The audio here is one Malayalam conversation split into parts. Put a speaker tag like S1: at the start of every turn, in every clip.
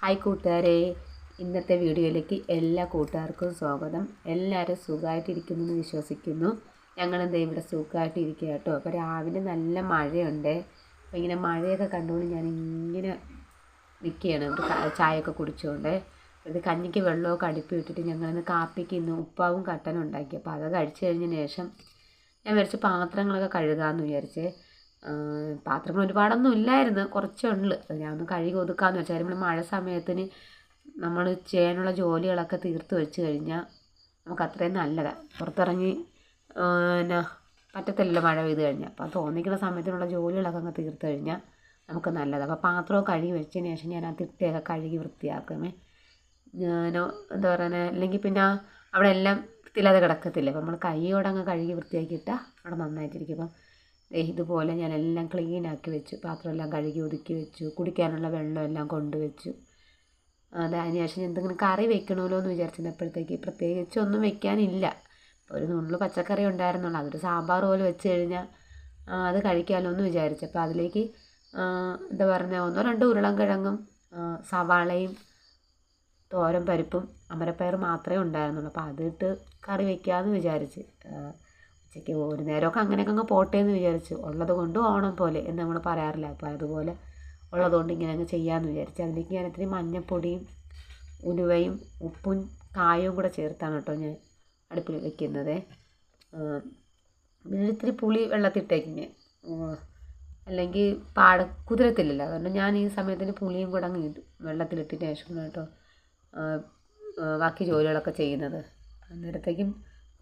S1: ഹായ് കൂട്ടുകാരെ, ഇന്നത്തെ വീഡിയോയിലേക്ക് എല്ലാ കൂട്ടുകാർക്കും സ്വാഗതം. എല്ലാവരും സുഖമായിട്ടിരിക്കുമെന്ന് വിശ്വസിക്കുന്നു. ഞങ്ങളെന്താ ഇവിടെ സുഖമായിട്ടിരിക്കുക കേട്ടോ. അപ്പോൾ രാവിലെ നല്ല മഴയുണ്ട്. അപ്പോൾ ഇങ്ങനെ മഴയൊക്കെ കണ്ടുകൊണ്ട് ഞാൻ ഇങ്ങനെ നിൽക്കുകയാണ്, ഒരു ചായയൊക്കെ കുടിച്ചുകൊണ്ട്. ഇത് കഞ്ഞിക്ക് വെള്ളമൊക്കെ അടുപ്പി ഇട്ടിട്ട് ഞങ്ങളിന്ന് കാപ്പിക്ക് ഇന്ന് ഉപ്പാവും കട്ടനും ഉണ്ടാക്കി. അപ്പോൾ അത് കഴിച്ച് കഴിഞ്ഞതിന് ശേഷം ഞാൻ വിചാരിച്ച് പാത്രങ്ങളൊക്കെ കഴുകാമെന്ന് വിചാരിച്ച്. പാത്രങ്ങൾ ഒരുപാടൊന്നും ഇല്ലായിരുന്നു, കുറച്ചേ ഉള്ളു. ഞാൻ ഒന്ന് കഴുകി ഒതുക്കാമെന്ന് വെച്ചാൽ നമ്മൾ മഴ സമയത്തിന് നമ്മൾ ചെയ്യാനുള്ള ജോലികളൊക്കെ തീർത്ത് വെച്ച് കഴിഞ്ഞാൽ നമുക്ക് അത്രയും നല്ലതാണ്. പുറത്തിറങ്ങി പിന്നെ പറ്റത്തില്ലല്ലോ മഴ പെയ്ത് കഴിഞ്ഞാൽ. അപ്പോൾ തോന്നിക്കുന്ന സമയത്തിനുള്ള ജോലികളൊക്കെ അങ്ങ് തീർത്ത് കഴിഞ്ഞാൽ നമുക്ക് നല്ലതാണ്. അപ്പോൾ പാത്രമൊക്കെ കഴുകി വെച്ചതിന് ശേഷം ഞാൻ ആ തിട്ടയൊക്കെ കഴുകി വൃത്തിയാക്കുമേ. ഞാൻ എന്താ പറയുന്നത്, അല്ലെങ്കിൽ പിന്നെ അവിടെ എല്ലാം വൃത്തിയില്ലാതെ കിടക്കത്തില്ല. അപ്പോൾ നമ്മൾ കൈയോടെ അങ്ങ് കഴുകി വൃത്തിയാക്കിയിട്ടാൽ അവിടെ നന്നായിട്ടിരിക്കും. അപ്പം ഇതുപോലെ ഞാൻ എല്ലാം ക്ലീനാക്കി വെച്ചു, പാത്രമെല്ലാം കഴുകി ഒതുക്കി വെച്ചു, കുടിക്കാനുള്ള വെള്ളമെല്ലാം കൊണ്ടുവച്ചു. അതിന് ശേഷം എന്തെങ്കിലും കറി വെക്കണമല്ലോ എന്ന് വിചാരിച്ചിരുന്നപ്പോഴത്തേക്ക് പ്രത്യേകിച്ച് ഒന്നും വെക്കാനില്ല. ഒരു നുള്ളു പച്ചക്കറി ഉണ്ടായിരുന്നുള്ളൂ, അതൊരു സാമ്പാർ പോലെ വെച്ച് കഴിഞ്ഞാൽ അത് കഴിക്കാമല്ലോ എന്ന് വിചാരിച്ചു. അപ്പോൾ അതിലേക്ക് എന്താ പറയുക, 1-2 ഉരുളൻകിഴങ്ങും സവാളയും തോരൻ പരിപ്പും അമരപ്പയർ മാത്രമേ ഉണ്ടായിരുന്നുള്ളൂ. അപ്പോൾ അതിട്ട് കറി വയ്ക്കാമെന്ന് വിചാരിച്ച്. ഉച്ചയ്ക്ക് ഒരു നേരമൊക്കെ അങ്ങനെയൊക്കെ അങ്ങ് പോട്ടെ എന്ന് വിചാരിച്ചു. ഉള്ളത് കൊണ്ട് ഓണം പോലെ എന്ന് നമ്മൾ പറയാറില്ല. അപ്പോൾ അതുപോലെ ഉള്ളതുകൊണ്ട് ഇങ്ങനെ അങ്ങ് ചെയ്യാമെന്ന് വിചാരിച്ചു. അതിലേക്ക് ഞാൻ ഇത്തിരി മഞ്ഞൾപ്പൊടിയും ഉലുവയും ഉപ്പും കായവും കൂടെ ചേർത്താണ് കേട്ടോ ഞാൻ അടുപ്പിൽ വെക്കുന്നത്. പിന്നെ ഇത്തിരി പുളി വെള്ളത്തിട്ടേക്കിങ്ങനെ, അല്ലെങ്കിൽ കുതിരത്തില്ലല്ലോ. അതുകൊണ്ട് ഞാൻ ഈ സമയത്തിന് പുളിയും കൂടെ അങ്ങ് ഇടും, വെള്ളത്തിലിട്ടിട്ട് ശേഷം കേട്ടോ ബാക്കി ജോലികളൊക്കെ ചെയ്യുന്നത്. അന്നേരത്തേക്കും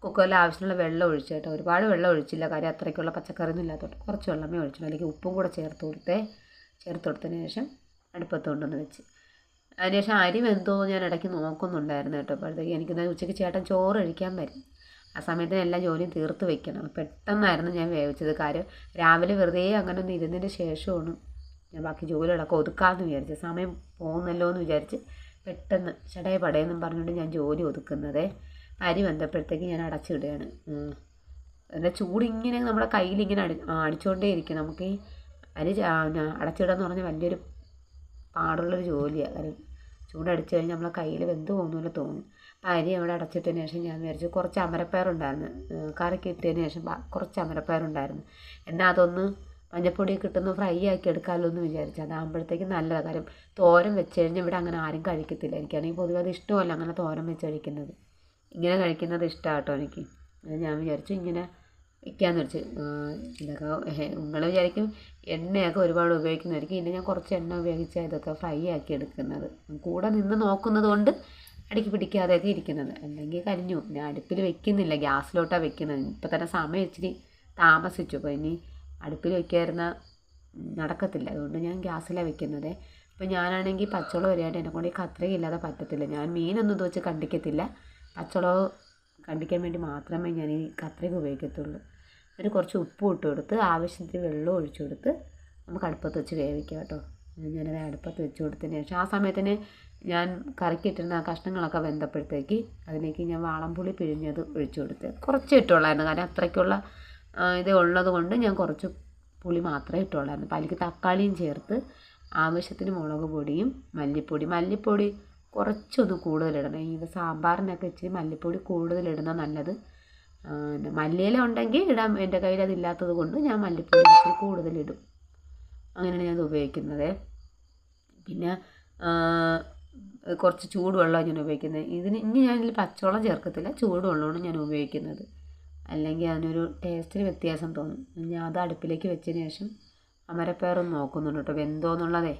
S1: കുക്കറിൽ ആവശ്യമുള്ള വെള്ളം ഒഴിച്ചു കേട്ടോ. ഒരുപാട് വെള്ളം ഒഴിച്ചില്ല, കാര്യം അത്രയ്ക്കുള്ള പച്ചക്കറിയൊന്നും ഇല്ലാത്തതുകൊണ്ട് കുറച്ച് വെള്ളമേ ഒഴിച്ചുള്ളൂ. അല്ലെങ്കിൽ ഉപ്പും കൂടെ ചേർത്ത് കൊടുത്തതിന് ശേഷം അടുപ്പത്ത് കൊണ്ടുവന്ന് വെച്ച്. അതിനുശേഷം അരി വെന്തോ ഞാൻ ഇടയ്ക്ക് നോക്കുന്നുണ്ടായിരുന്നു കേട്ടോ. അപ്പോഴത്തേക്ക് എനിക്ക് ഉച്ചയ്ക്ക് ചേട്ടൻ ചോറ് കഴിക്കാൻ വരും. ആ സമയത്തിന് എല്ലാ ജോലിയും തീർത്ത് വെക്കണം. പെട്ടെന്നായിരുന്നു ഞാൻ വേവിച്ചത്. കാര്യം രാവിലെ വെറുതെ അങ്ങനെ ഒന്ന് ഇരുന്നതിന് ശേഷമാണ് ഞാൻ ബാക്കി ജോലികളൊക്കെ ഒതുക്കാമെന്ന് വിചാരിച്ചു. സമയം പോകുന്നല്ലോ എന്ന് വിചാരിച്ച് പെട്ടെന്ന് ചടയെ പടയെന്നും പറഞ്ഞുകൊണ്ട് ഞാൻ ജോലി ഒതുക്കുന്നത്. അരി വെന്തപ്പോഴത്തേക്ക് ഞാൻ അടച്ചിടുകയാണ്. അതിൻ്റെ ചൂടിങ്ങനെ നമ്മുടെ കയ്യിലിങ്ങനെ അടിച്ചുകൊണ്ടേ ഇരിക്കും. നമുക്ക് ഈ അരി അടച്ചിടുക എന്ന് പറഞ്ഞാൽ വലിയൊരു പാടുള്ളൊരു ജോലിയാണ്. കാര്യം ചൂടടിച്ച് കഴിഞ്ഞാൽ നമ്മളെ കയ്യിൽ വെന്ത് പോകുന്നപോലെ തോന്നും. അപ്പം അരി അവിടെ അടച്ചിട്ടതിന് ശേഷം ഞാൻ വിചാരിച്ചു കുറച്ച് അമരപ്പയറുണ്ടായിരുന്നു, കറിക്ക് ഇട്ടതിന് ശേഷം കുറച്ച് അമരപ്പയറുണ്ടായിരുന്നു, എന്നാൽ അതൊന്ന് മഞ്ഞപ്പൊടിയൊക്കെ ഇട്ടൊന്ന് ഫ്രൈ ആക്കി എടുക്കാമല്ലോ എന്ന് വിചാരിച്ചു. അതാകുമ്പോഴത്തേക്ക് നല്ലതാണ്. കാര്യം തോരൻ വെച്ച് കഴിഞ്ഞാൽ ഇവിടെ അങ്ങനെ ആരും കഴിക്കത്തില്ല. എനിക്കാണെങ്കിൽ പൊതുവെ അത് ഇഷ്ടമല്ല അങ്ങനെ തോരൻ വെച്ച് കഴിക്കുന്നത്. ഇങ്ങനെ കഴിക്കുന്നത് ഇഷ്ടമാണ് കേട്ടോ എനിക്ക്. ഞാൻ വിചാരിച്ചു ഇങ്ങനെ വയ്ക്കാമെന്ന് വെച്ച്. ഇതൊക്കെ നിങ്ങൾ വിചാരിക്കും എണ്ണയൊക്കെ ഒരുപാട് ഉപയോഗിക്കുന്നതായിരിക്കും. ഇല്ല, ഞാൻ കുറച്ച് എണ്ണ ഉപയോഗിച്ചാൽ ഇതൊക്കെ ഫ്രൈ ആക്കി എടുക്കുന്നത്. കൂടെ നിന്ന് നോക്കുന്നത് കൊണ്ട് അടുക്കി പിടിക്കാതെയൊക്കെ ഇരിക്കുന്നത്, അല്ലെങ്കിൽ കരിഞ്ഞു. ഞാൻ അടുപ്പിൽ വെക്കുന്നില്ല, ഗ്യാസിലോട്ടാണ് വെക്കുന്നത്. ഇപ്പം തന്നെ സമയം ഇച്ചിരി താമസിച്ചു. അപ്പോൾ ഇനി അടുപ്പിൽ വയ്ക്കാതിരുന്ന നടക്കത്തില്ല, അതുകൊണ്ട് ഞാൻ ഗ്യാസിലാണ് വെക്കുന്നത്. ഇപ്പോൾ ഞാനാണെങ്കിൽ പച്ചവെള്ളം വരെയായിട്ട് എന്നെക്കൊണ്ട് ഈ കത്രികയില്ലാതെ പറ്റത്തില്ല. ഞാൻ മീനൊന്നും ഇത് വെച്ച് കണ്ടിക്കത്തില്ല, പച്ചവെള്ളം കണ്ടിക്കാൻ വേണ്ടി മാത്രമേ ഞാൻ ഈ കത്രിക ഉപയോഗിക്കത്തുള്ളൂ. എന്നിട്ട് കുറച്ച് ഉപ്പും ഇട്ട് കൊടുത്ത് ആവശ്യത്തിന് വെള്ളം ഒഴിച്ചു കൊടുത്ത് നമുക്ക് അടുപ്പത്ത് വെച്ച് വേവിക്കാം കേട്ടോ. ഞാനത് അടുപ്പത്ത് വെച്ച് കൊടുത്തതിന് ശേഷം ആ സമയത്തിന് ഞാൻ കറിക്കിട്ടിരുന്ന കഷ്ണങ്ങളൊക്കെ വെന്തപ്പോഴത്തേക്ക് അതിലേക്ക് ഞാൻ വാളംപുളി പിഴിഞ്ഞത് ഒഴിച്ചു കൊടുത്ത് കുറച്ച് ഇട്ടുള്ളായിരുന്നു. കാരണം അത്രയ്ക്കുള്ള ഇത് ഉള്ളത് കൊണ്ട് ഞാൻ കുറച്ച് പുളി മാത്രമേ ഇട്ടുള്ളായിരുന്നു. അപ്പോൾ അതിലേക്ക് തക്കാളിയും ചേർത്ത് ആവശ്യത്തിന് മുളക് പൊടിയും മല്ലിപ്പൊടി കുറച്ചൊന്ന് കൂടുതലിടണം. ഈ സാമ്പാറിനൊക്കെ ഇച്ചിരി മല്ലിപ്പൊടി കൂടുതലിടുന്നത് നല്ലത്. മല്ലിയില ഉണ്ടെങ്കിൽ ഇടാം, എൻ്റെ കയ്യിൽ അതില്ലാത്തത് കൊണ്ട് ഞാൻ മല്ലിപ്പൊടി ഇച്ചിരി കൂടുതലിടും. അങ്ങനെയാണ് ഞാനത് ഉപയോഗിക്കുന്നത്. പിന്നെ കുറച്ച് ചൂടുവെള്ളമാണ് ഞാൻ ഉപയോഗിക്കുന്നത്. ഇനി ഞാനിതിൽ പച്ചവെള്ളം ചേർക്കത്തില്ല, ചൂടുവെള്ളമാണ് ഞാൻ ഉപയോഗിക്കുന്നത്. അല്ലെങ്കിൽ അതിനൊരു ടേസ്റ്റിന് വ്യത്യാസം തോന്നും. ഞാൻ അത് അടുപ്പിലേക്ക് വെച്ചതിന് ശേഷം അമരപ്പയറൊന്ന് നോക്കുന്നുണ്ട് കേട്ടോ വെന്തോന്നുള്ളതേ.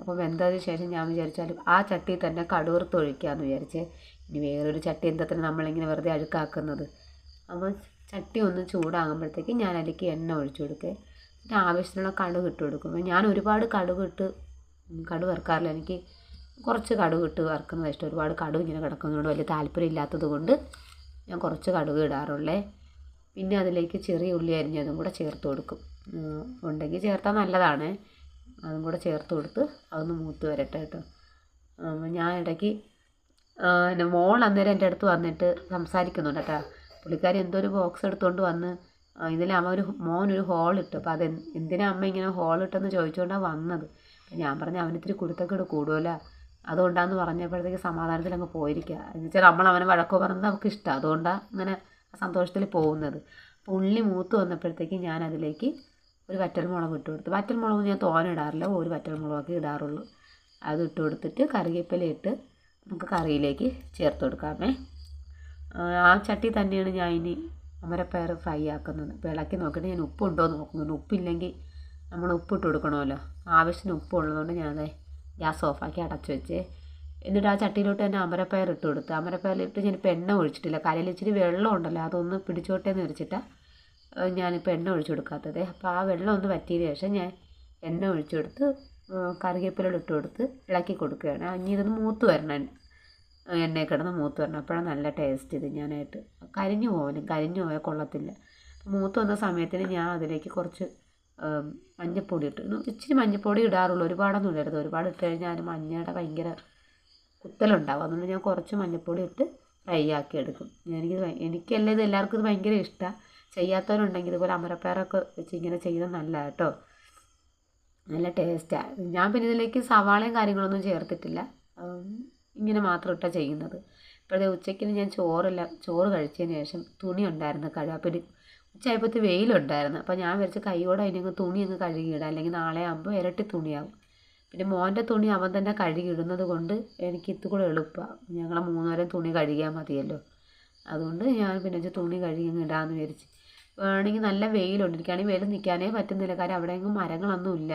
S1: അപ്പോൾ വെന്തതിന് ശേഷം ഞാൻ വിചാരിച്ചാൽ ആ ചട്ടി തന്നെ കടുവറുത്ത് ഒഴിക്കാമെന്ന് വിചാരിച്ചേ. ഇനി വേറൊരു ചട്ടി എന്തെങ്കിലും നമ്മളിങ്ങനെ വെറുതെ അഴുക്കാക്കുന്നത്. അപ്പോൾ ചട്ടി ഒന്ന് ചൂടാകുമ്പോഴത്തേക്ക് ഞാൻ അതിലേക്ക് എണ്ണ ഒഴിച്ചു കൊടുക്കുക. പിന്നെ ആവശ്യത്തിനുള്ള കടുക് ഇട്ട് കൊടുക്കും. ഞാൻ ഒരുപാട് കടുക് വറുക്കാറില്ല, എനിക്ക് കുറച്ച് കടുക് ഇട്ട് വറുക്കുന്നത് ഇഷ്ടം. ഒരുപാട് കടുക് ഇങ്ങനെ കിടക്കുന്നതുകൊണ്ട് വലിയ താല്പര്യം ഇല്ലാത്തത് കൊണ്ട് ഞാൻ കുറച്ച് കടുക് ഇടാറുള്ളേ. പിന്നെ അതിലേക്ക് ചെറിയ ഉള്ളി അരിഞ്ഞതും കൂടെ ചേർത്ത് കൊടുക്കും. ഉണ്ടെങ്കിൽ ചേർത്താൽ നല്ലതാണ്. അതും കൂടെ ചേർത്ത് കൊടുത്ത് അതൊന്ന് മൂത്ത് വരട്ടെ കേട്ടോ. ഞാൻ ഇടയ്ക്ക് മോൾ അന്നേരം എൻ്റെ അടുത്ത് വന്നിട്ട് സംസാരിക്കുന്നുണ്ട് കേട്ടോ. പുള്ളിക്കാരി എന്തോ ഒരു ബോക്സ് എടുത്തുകൊണ്ട് വന്ന് ഇതിൽ മോനൊരു ഹോളിട്ടു. അപ്പോൾ എന്തിനാ അമ്മ ഇങ്ങനെ ഹോളിട്ടെന്ന് ചോദിച്ചുകൊണ്ടാണ് വന്നത്. ഞാൻ പറഞ്ഞു അവനിത്തിരി കുരുത്തക്കേട് കൂടുതലാ, അതുകൊണ്ടാന്ന് പറഞ്ഞപ്പോഴത്തേക്ക് സമാധാനത്തിൽ അങ്ങ് പോയിരിക്കുക. എന്ന് വെച്ചാൽ അവനെ വഴക്കോ പറഞ്ഞത് അവൾക്ക് ഇഷ്ടമാണ്, അതുകൊണ്ടാണ് അങ്ങനെ സന്തോഷത്തിൽ പോകുന്നത്. അപ്പോൾ ഉള്ളി മൂത്ത് വന്നപ്പോഴത്തേക്ക് ഞാൻ അതിലേക്ക് ഒരു വറ്റൽമുളക് ഇട്ട് കൊടുത്തു. വറ്റൽമുളക് ഞാൻ തോനെ ഇടാറില്ല, ഒരു വറ്റൽമുളകൊക്കെ ഇടാറുള്ളൂ. അത് ഇട്ട് കൊടുത്തിട്ട് കറിവേപ്പില ഇട്ട് നമുക്ക് കറിയിലേക്ക് ചേർത്ത് കൊടുക്കാമേ. ആ ചട്ടി തന്നെയാണ് ഞാൻ ഇനി അമരപ്പയർ ഫ്രൈ ആക്കുന്നത്. അപ്പോൾ ഇളക്കി നോക്കിയിട്ട് ഞാൻ ഉപ്പുണ്ടോ എന്ന് നോക്കുന്നുണ്ട്. ഉപ്പില്ലെങ്കിൽ നമ്മൾ ഉപ്പിട്ട് കൊടുക്കണമല്ലോ. ആവശ്യത്തിന് ഉപ്പുള്ളതുകൊണ്ട് ഞാനത് ഗ്യാസ് ഓഫാക്കി അടച്ചു വെച്ചേ. എന്നിട്ട് ആ ചട്ടിയിലോട്ട് തന്നെ അമരപ്പയർ ഇട്ട് കൊടുത്ത്. അമരപ്പയറിലിട്ട് ഞാനിപ്പോൾ എണ്ണ ഒഴിച്ചിട്ടില്ല. കലയിൽ ഇച്ചിരി വെള്ളം ഉണ്ടല്ലോ, അതൊന്ന് പിടിച്ചോട്ടെ എന്ന് വെച്ചിട്ടാണ് ഞാനിപ്പോൾ എണ്ണ ഒഴിച്ചു കൊടുക്കാത്തത്. അപ്പോൾ ആ വെള്ളം ഒന്ന് വറ്റിയതിന് ശേഷം ഞാൻ എണ്ണ ഒഴിച്ചു കൊടുത്ത് കറിവേപ്പില ഇട്ട് കൊടുത്ത് ഇളക്കി കൊടുക്കുകയാണ്. ഇനി ഇതൊന്ന് മൂത്ത് വരണം, എണ്ണയിൽ കിടന്ന് മൂത്ത് വരണം. അപ്പോഴാണ് നല്ല ടേസ്റ്റ് ഇത് ഞാനായിട്ട്. കരിഞ്ഞു പോയാൽ കൊള്ളത്തില്ല. മൂത്ത് വന്ന സമയത്തിന് ഞാൻ അതിലേക്ക് കുറച്ച് മഞ്ഞൾപ്പൊടി ഇട്ട്, ഇച്ചിരി മഞ്ഞൾപ്പൊടി ഇടാറുള്ളൂ, ഒരുപാടൊന്നും ഇടരുത്. ഒരുപാട് ഇട്ട് കഴിഞ്ഞാൽ മഞ്ഞയുടെ ഭയങ്കര കുത്തലുണ്ടാവും. അതുകൊണ്ട് ഞാൻ കുറച്ച് മഞ്ഞൾപ്പൊടി ഇട്ട് ഫ്രൈ ആക്കി എടുക്കും. എനിക്കെല്ലാം ഇത് എല്ലാവർക്കും ഇത് ഭയങ്കര ഇഷ്ടമാണ്. ചെയ്യാത്തവരുണ്ടെങ്കിൽ ഇതുപോലെ അമരപ്പയറൊക്കെ വെച്ച് ഇങ്ങനെ ചെയ്യുന്നത് നല്ലതാണ് കേട്ടോ, നല്ല ടേസ്റ്റാണ്. ഞാൻ പിന്നെ ഇതിലേക്ക് സവാളയും കാര്യങ്ങളൊന്നും ചേർത്തിട്ടില്ല, ഇങ്ങനെ മാത്രം ഇട്ടാണ് ചെയ്യുന്നത്. ഇപ്പോഴത്തെ ഉച്ചയ്ക്ക് ഞാൻ ചോറ് കഴിച്ചതിന് ശേഷം തുണി ഉണ്ടായിരുന്നു കഴുകാൻ. അപ്പോൾ ഉച്ചയായപ്പോഴത്തെ വെയിലുണ്ടായിരുന്നു. അപ്പോൾ ഞാൻ വിചാരിച്ച് കൈയോടെ അതിനങ്ങ് തുണി അങ്ങ് കഴുകിയിടാം, അല്ലെങ്കിൽ നാളെ ആകുമ്പോൾ ഇരട്ടി തുണിയാവും. പിന്നെ മോൻ്റെ തുണി അവൻ തന്നെ കഴുകിയിടുന്നത് കൊണ്ട് എനിക്ക് ഇത്തുകൂടെ എളുപ്പമാണ്. ഞങ്ങൾ 3 നേരം തുണി കഴുകിയാൽ മതിയല്ലോ. അതുകൊണ്ട് ഞാൻ പിന്നെ തുണി കഴുകി അങ്ങ് ഇടാമെന്ന് വിചാരിച്ച്. വേണമെങ്കിൽ നല്ല വെയിലുണ്ട്, എനിക്കാണെങ്കിൽ വെയിൽ നിൽക്കാനേ പറ്റുന്നില്ല. കാര്യം അവിടെ എങ്ങും മരങ്ങളൊന്നും ഇല്ല,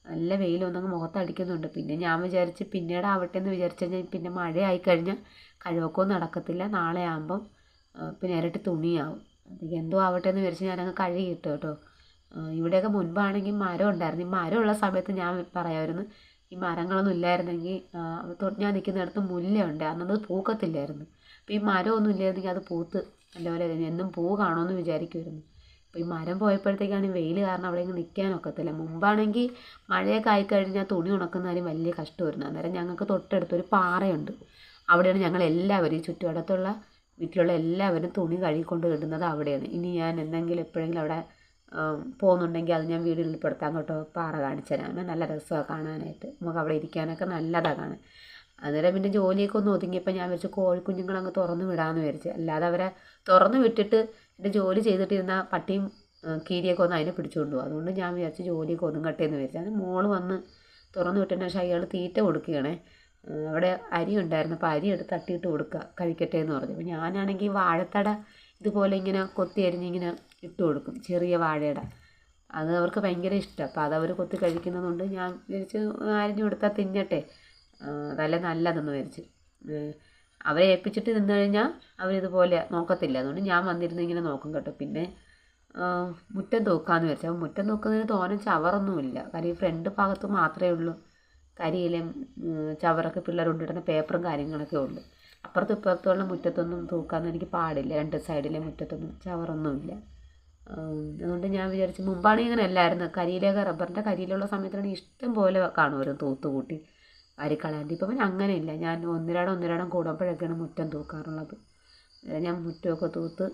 S1: നല്ല വെയിലൊന്നങ്ങ് മുഖത്തടിക്കുന്നുണ്ട്. പിന്നെ ഞാൻ വിചാരിച്ച് പിന്നീട് ആവട്ടെ എന്ന് വിചാരിച്ചു കഴിഞ്ഞാൽ പിന്നെ മഴ ആയിക്കഴിഞ്ഞാൽ കഴിവൊക്കെ നടക്കത്തില്ല. നാളെ ആകുമ്പം പിന്നെ ഇരട്ടി തുണിയാവും. അതൊക്കെ എന്തോ ആവട്ടെ എന്ന് വിചാരിച്ച് ഞാനങ്ങ് കഴുകിയിട്ടു കേട്ടോ. ഇവിടെയൊക്കെ മുൻപാണെങ്കിൽ മരം ഉണ്ടായിരുന്നു. ഈ മരമുള്ള സമയത്ത് ഞാൻ പറയാമായിരുന്നു, ഈ മരങ്ങളൊന്നും ഇല്ലായിരുന്നെങ്കിൽ ഞാൻ നിൽക്കുന്നിടത്ത് മുല്ലയുണ്ട്, അന്നത് പൂക്കത്തില്ലായിരുന്നു. അപ്പോൾ ഈ മരമൊന്നും ഇല്ലായിരുന്നെങ്കിൽ അത് പൂത്ത് നല്ലപോലെ എന്നും പൂ കാണുമെന്ന് വിചാരിക്കുമായിരുന്നു. അപ്പോൾ ഈ മരം പോയപ്പോഴത്തേക്കാണ് വെയിൽ കാരണം അവിടെ ഇങ്ങ് നിൽക്കാനൊക്കത്തില്ല. മുമ്പാണെങ്കിൽ മഴയൊക്കെ ആയിക്കഴിഞ്ഞാൽ തുണി ഉണക്കുന്നതിന് വലിയ കഷ്ടമായിരുന്നു. അന്നേരം ഞങ്ങൾക്ക് തൊട്ടടുത്തൊരു പാറയുണ്ട്, അവിടെയാണ് ഞങ്ങൾ എല്ലാവരും, ഈ ചുറ്റുവട്ടത്തുള്ള വീട്ടിലുള്ള എല്ലാവരും തുണി കഴുകിക്കൊണ്ട് ഇടുന്നത് അവിടെയാണ്. ഇനി ഞാൻ എന്തെങ്കിലും എപ്പോഴെങ്കിലും അവിടെ പോകുന്നുണ്ടെങ്കിൽ അത് ഞാൻ വീഡിയോയിൽ ഉൾപ്പെടുത്താൻ കേട്ടോ. പാറ കാണിച്ചു തരാം, നല്ല രസമാണ് കാണാനായിട്ട്, നമുക്ക് അവിടെ ഇരിക്കാനൊക്കെ നല്ലതാണ് കാണാൻ. അന്നേരം പിന്നെ ജോലിയൊക്കെ ഒന്ന് ഒതുങ്ങിയപ്പോൾ ഞാൻ വിചാരിച്ചു കോഴിക്കുഞ്ഞുങ്ങളങ്ങ് തുറന്നു വിടാമെന്ന് വിചാരിച്ചു. അല്ലാതെ അവരെ തുറന്നു വിട്ടിട്ട് എൻ്റെ ജോലി ചെയ്തിട്ടിരുന്ന പട്ടിയും കീരിയൊക്കെ ഒന്ന് അതിനെ പിടിച്ചുകൊണ്ട് പോകും. അതുകൊണ്ട് ഞാൻ വിചാരിച്ചു ജോലിയൊക്കെ ഒതുങ്ങട്ടെ എന്ന് വിചാരിച്ചു. അത് മോള് വന്ന് തുറന്നു വിട്ടതിന് ശേഷം അയാൾ തീറ്റ കൊടുക്കുകയാണേ. അവിടെ അരി ഉണ്ടായിരുന്നു, അപ്പോൾ അരി എടുത്ത് തട്ടിയിട്ട് കൊടുക്കുക, കഴിക്കട്ടെ എന്ന് പറഞ്ഞു. അപ്പോൾ ഞാനാണെങ്കിൽ വാഴത്തട ഇതുപോലെ ഇങ്ങനെ കൊത്തി അരിഞ്ഞിങ്ങനെ ഇട്ട് കൊടുക്കും, ചെറിയ വാഴയുടെ. അത് അവർക്ക് ഭയങ്കര ഇഷ്ടമാണ്. അപ്പോൾ അതവർ കൊത്തി കഴിക്കുന്നതുകൊണ്ട് ഞാൻ വിചാരിച്ച് അരിഞ്ഞു കൊടുത്താൽ തിന്നട്ടെ, അതല്ല നല്ലതെന്ന് വിചാരിച്ച്. അവരെ ഏൽപ്പിച്ചിട്ട് നിന്ന് കഴിഞ്ഞാൽ അവരിതുപോലെ നോക്കത്തില്ല. അതുകൊണ്ട് ഞാൻ വന്നിരുന്ന് ഇങ്ങനെ നോക്കും കേട്ടോ. പിന്നെ മുറ്റം തൂക്കാമെന്ന് വിചാരിച്ചു. അപ്പോൾ മുറ്റം തൂക്കുന്നതിന് തോനെ ചവറൊന്നുമില്ല, കാര്യം ഈ ഫ്രണ്ട് ഭാഗത്ത് മാത്രമേ ഉള്ളൂ കരിയിലും ചവറൊക്കെ പിള്ളേർ കൊണ്ടിടുന്ന പേപ്പറും കാര്യങ്ങളൊക്കെ ഉണ്ട്. അപ്പുറത്തും ഇപ്പുറത്തുള്ള മുറ്റത്തൊന്നും തൂക്കാമെന്ന് എനിക്ക് പാടില്ല, 2 സൈഡിലെ മുറ്റത്തൊന്നും ചവറൊന്നുമില്ല. അതുകൊണ്ട് ഞാൻ വിചാരിച്ചു, മുമ്പാണെങ്കിൽ ഇങ്ങനെ അല്ലായിരുന്നു, കരിയിലൊക്കെ റബ്ബറിൻ്റെ കരിയിലുള്ള സമയത്താണ് ഇഷ്ടം പോലെ കാണുമായിരുന്നു തൂത്തുകൂട്ടി വാരിക്കളയാണ്ട്. ഇപ്പം പിന്നെ അങ്ങനെയില്ല, ഞാൻ ഒന്നിരാടം കൂടുമ്പോഴൊക്കെയാണ് മുറ്റം തൂക്കാറുള്ളത്. ഞാൻ മുറ്റമൊക്കെ തൂത്ത്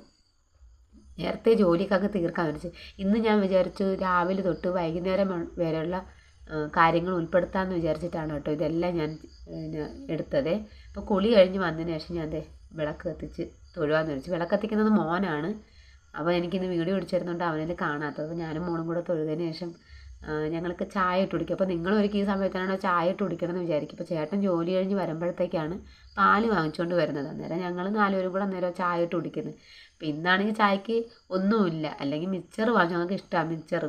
S1: നേരത്തെ ജോലിക്കൊക്കെ തീർക്കാൻ വിചാരിച്ചു. ഇന്ന് ഞാൻ വിചാരിച്ചു രാവിലെ തൊട്ട് വൈകുന്നേരം വരെയുള്ള കാര്യങ്ങൾ ഉൾപ്പെടുത്താമെന്ന് വിചാരിച്ചിട്ടാണ് കേട്ടോ ഇതെല്ലാം ഞാൻ എടുത്തത്. അപ്പോൾ കുളി കഴിഞ്ഞ് വന്നതിന് ശേഷം ഞാൻ വിളക്ക് കത്തിച്ച് തൊഴുവാന്ന് വിചാരിച്ചു. വിളക്ക് കത്തിക്കുന്നത് മോനാണ്, അപ്പോൾ എനിക്കിന്ന് വീഡിയോ പിടിച്ചിരുന്നുകൊണ്ട് അവനിൽ കാണാത്തത്. ഞാനും മോളും കൂടെ തൊഴുതിന് ശേഷം ഞങ്ങൾക്ക് ചായ ഇട്ട് കുടിക്കും. അപ്പോൾ നിങ്ങളൊരിക്കൽ ഈ സമയത്താണോ ചായ ഇട്ട് കുടിക്കണമെന്ന് വിചാരിക്കും. അപ്പോൾ ചേട്ടൻ ജോലി കഴിഞ്ഞ് വരുമ്പോഴത്തേക്കാണ് പാല് വാങ്ങിച്ചുകൊണ്ട് വരുന്നത്. അന്നേരം ഞങ്ങൾ 4 പേരും കൂടെ അന്നേരം ചായ ഇട്ട് കുടിക്കുന്നത്. അപ്പോൾ ഇന്നാണെങ്കിൽ ചായക്ക് ഒന്നുമില്ല, അല്ലെങ്കിൽ മിച്ചർ വാങ്ങിച്ചു, ഞങ്ങൾക്ക് ഇഷ്ടമാണ് മിച്ചർ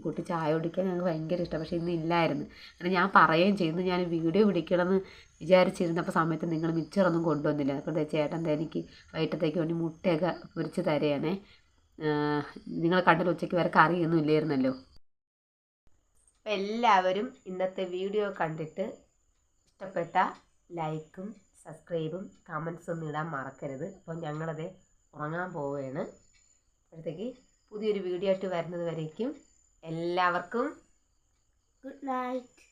S1: കൂട്ടി ചായ കുടിക്കാൻ ഞങ്ങൾക്ക് ഭയങ്കര ഇഷ്ടമാണ്. പക്ഷേ ഇന്ന് ഇല്ലായിരുന്നു. അങ്ങനെ ഞാൻ പറയുകയും ചെയ്യുന്നു, ഞാൻ വീഡിയോ പിടിക്കണമെന്ന് വിചാരിച്ചിരുന്നപ്പോൾ സമയത്ത് നിങ്ങൾ മിച്ചറൊന്നും കൊണ്ടുവന്നില്ല. അതുകൊണ്ട് ചേട്ടൻ എനിക്ക് വൈകിട്ടത്തേക്ക് വേണ്ടി മുട്ടയൊക്കെ പൊരിച്ച് തരുകയാണേ. നിങ്ങൾ കണ്ടല്ലോ ഉച്ചയ്ക്ക് വരെ കറിയൊന്നും ഇല്ലായിരുന്നല്ലോ. അപ്പോൾ എല്ലാവരും ഇന്നത്തെ വീഡിയോ കണ്ടിട്ട് ഇഷ്ടപ്പെട്ട ലൈക്കും സബ്സ്ക്രൈബും കമൻസൊന്നും ഇടാൻ മറക്കരുത്. അപ്പോൾ ഞങ്ങളത് ഉറങ്ങാൻ പോവുകയാണ്. അപ്പോഴത്തേക്ക് പുതിയൊരു വീഡിയോ ആയിട്ട് വരുന്നത് വരേക്കും എല്ലാവർക്കും ഗുഡ് നൈറ്റ്.